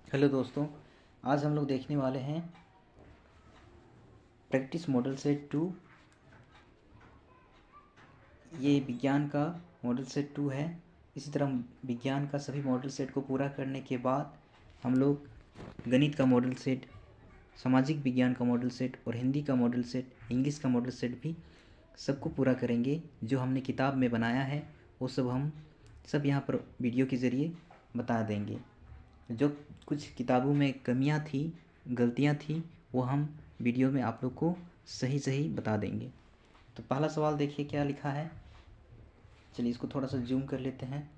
Hello दोस्तों, आज हम लोग देखने वाले हैं प्रैक्टिस मॉडल सेट 2। ये विज्ञान का मॉडल सेट 2 है। इसी तरह विज्ञान का सभी मॉडल सेट को पूरा करने के बाद हम लोग गणित का मॉडल सेट, सामाजिक विज्ञान का मॉडल सेट और हिंदी का मॉडल सेट, इंग्लिश का मॉडल सेट भी सबको पूरा करेंगे। जो हमने किताब में बनाया है वो हम सब यहाँ पर वीडियो के ज़रिए बता देंगे। जो कुछ किताबों में कमियां थी, गलतियां थी, वो हम वीडियो में आप लोग को सही सही बता देंगे। तो पहला सवाल देखिए क्या लिखा है। चलिए इसको थोड़ा सा जूम कर लेते हैं।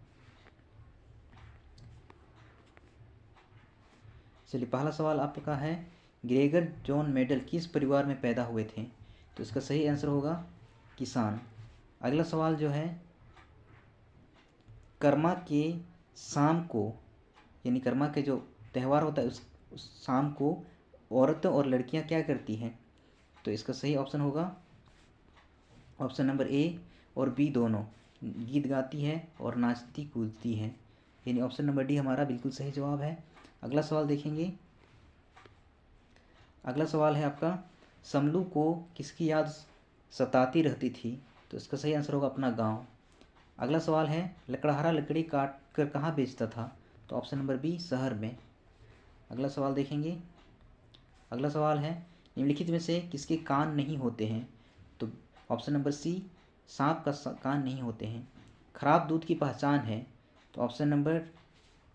चलिए पहला सवाल आपका है, ग्रेगर जॉन मेडल किस परिवार में पैदा हुए थे? तो इसका सही आंसर होगा किसान। अगला सवाल जो है, कर्मा के शाम को, यानी कर्मा के जो त्यौहार होता है उस शाम को औरतें और लड़कियां क्या करती हैं? तो इसका सही ऑप्शन होगा ऑप्शन नंबर ए और बी, दोनों गीत गाती है और नाचती कूदती है, यानी ऑप्शन नंबर डी हमारा बिल्कुल सही जवाब है। अगला सवाल देखेंगे। अगला सवाल है आपका, समलू को किसकी याद सताती रहती थी? तो इसका सही आंसर होगा अपना गांव। अगला सवाल है, लकड़हारा लकड़ी काट कर कहाँ बेचता था? तो ऑप्शन नंबर बी, शहर में। अगला सवाल देखेंगे। अगला सवाल है, निम्नलिखित में से किसके कान नहीं होते हैं? तो ऑप्शन नंबर सी, सांप का कान नहीं होते हैं। खराब दूध की पहचान है? तो ऑप्शन नंबर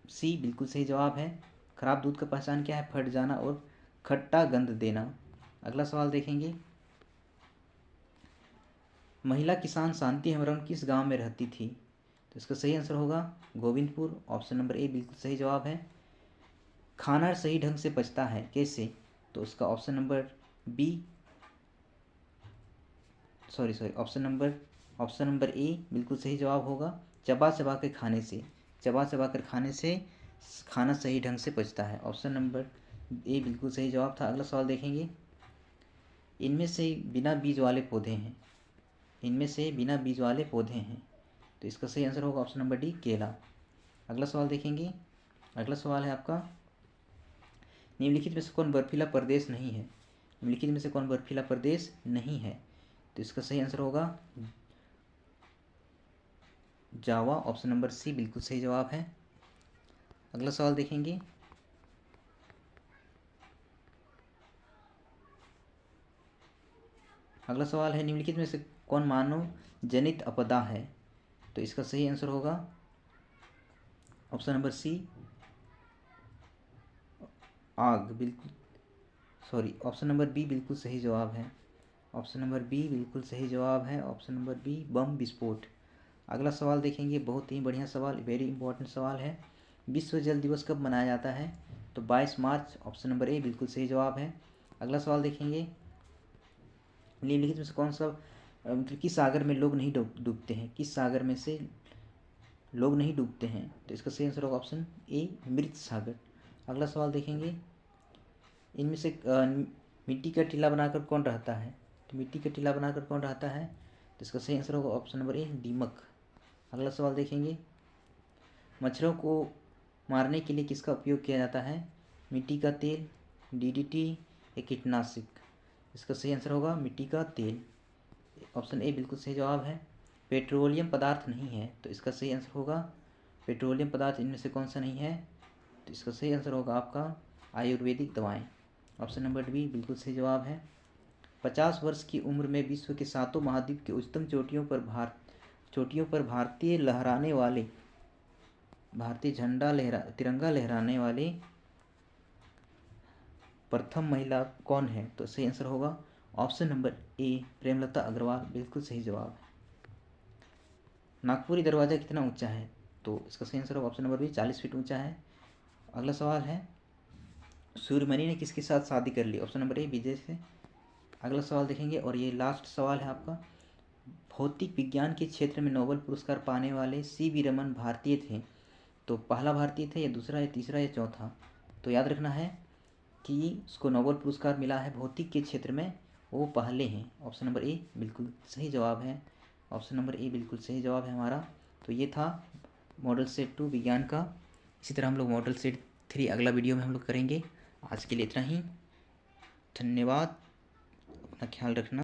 सी बिल्कुल सही जवाब है। खराब दूध का पहचान क्या है? फट जाना और खट्टा गंध देना। अगला सवाल देखेंगे। महिला किसान शांति हेम्ब्रम किस गांव में रहती थी? तो इसका सही आंसर होगा गोविंदपुर। ऑप्शन नंबर ए बिल्कुल सही जवाब है। खाना सही ढंग से पचता है कैसे? तो उसका option number B, option number A बिल्कुल सही जवाब होगा, चबा चबा के खाने से। चबा चबा कर खाने से खाना सही ढंग से पचता है। ऑप्शन नंबर ए बिल्कुल सही जवाब था। अगला सवाल देखेंगे। इनमें से बिना बीज वाले पौधे हैं, इनमें से बिना बीज वाले पौधे हैं। तो इसका सही आंसर होगा ऑप्शन नंबर डी, केला। अगला सवाल देखेंगे। अगला सवाल है आपका, निम्नलिखित में से कौन बर्फीला प्रदेश नहीं है? निम्नलिखित में से कौन बर्फीला प्रदेश नहीं है? तो इसका सही आंसर होगा जावा। ऑप्शन नंबर सी बिल्कुल सही जवाब है। अगला सवाल देखेंगे। अगला सवाल है, निम्नलिखित में से कौन मानव जनित आपदा है? तो इसका सही आंसर होगा ऑप्शन नंबर सी, आग। ऑप्शन नंबर बी बिल्कुल सही जवाब है। ऑप्शन नंबर बी बिल्कुल सही जवाब है। ऑप्शन नंबर बी, बम विस्फोट। अगला सवाल देखेंगे, बहुत ही बढ़िया सवाल, वेरी इंपॉर्टेंट सवाल है। विश्व जल दिवस कब मनाया जाता है? तो 22 मार्च। ऑप्शन नंबर ए बिल्कुल सही जवाब है। अगला सवाल देखेंगे। निम्नलिखित में से कौन सा मतलब किस सागर में लोग नहीं डूबते हैं? किस सागर में से लोग नहीं डूबते हैं? तो इसका सही आंसर होगा ऑप्शन ए, मृत सागर। अगला सवाल देखेंगे। इनमें से मिट्टी का टीला बनाकर कौन रहता है? तो मिट्टी का टीला बनाकर कौन रहता है? तो इसका सही आंसर होगा ऑप्शन नंबर ए, दीमक। अगला सवाल देखेंगे। मच्छरों को मारने के लिए किसका उपयोग किया जाता है? मिट्टी का तेल, डीडीटी या कीटनाशक? इसका सही आंसर होगा मिट्टी का तेल। ऑप्शन ए बिल्कुल सही जवाब है। पेट्रोलियम पदार्थ नहीं है, तो इसका सही आंसर होगा पेट्रोलियम पदार्थ इनमें से कौन सा नहीं है? तो इसका सही आंसर होगा आपका आयुर्वेदिक दवाएं। ऑप्शन नंबर बी बिल्कुल सही जवाब है। 50 वर्ष की उम्र में विश्व के सातों महाद्वीप की उच्चतम चोटियों पर भारतीय तिरंगा लहराने वाले प्रथम महिला कौन है? तो सही आंसर होगा option number A, Premlata Agarwal. बिल्कुल सही जवाब है। नागपुरी दरवाज़ा कितना ऊंचा है? तो इसका सही आंसर होगा ऑप्शन नंबर बी, 40 फीट ऊंचा है। अगला सवाल है, सूर्यमणि ने किसके साथ शादी कर ली? ऑप्शन नंबर ए, विजय से। अगला सवाल देखेंगे और ये लास्ट सवाल है आपका, भौतिक विज्ञान के क्षेत्र में नोबेल पुरस्कार पाने वाले सी.वी. रमन भारतीय थे? तो पहला भारतीय थे या दूसरा या तीसरा या चौथा? तो याद रखना है कि उसको नोबेल पुरस्कार मिला है भौतिक के क्षेत्र में, वो पहले हैं। ऑप्शन नंबर ए बिल्कुल सही जवाब है। ऑप्शन नंबर ए बिल्कुल सही जवाब है हमारा। तो ये था मॉडल सेट 2 विज्ञान का। इसी तरह हम लोग मॉडल सेट 3 अगला वीडियो में हम लोग करेंगे। आज के लिए इतना ही। धन्यवाद। अपना ख्याल रखना।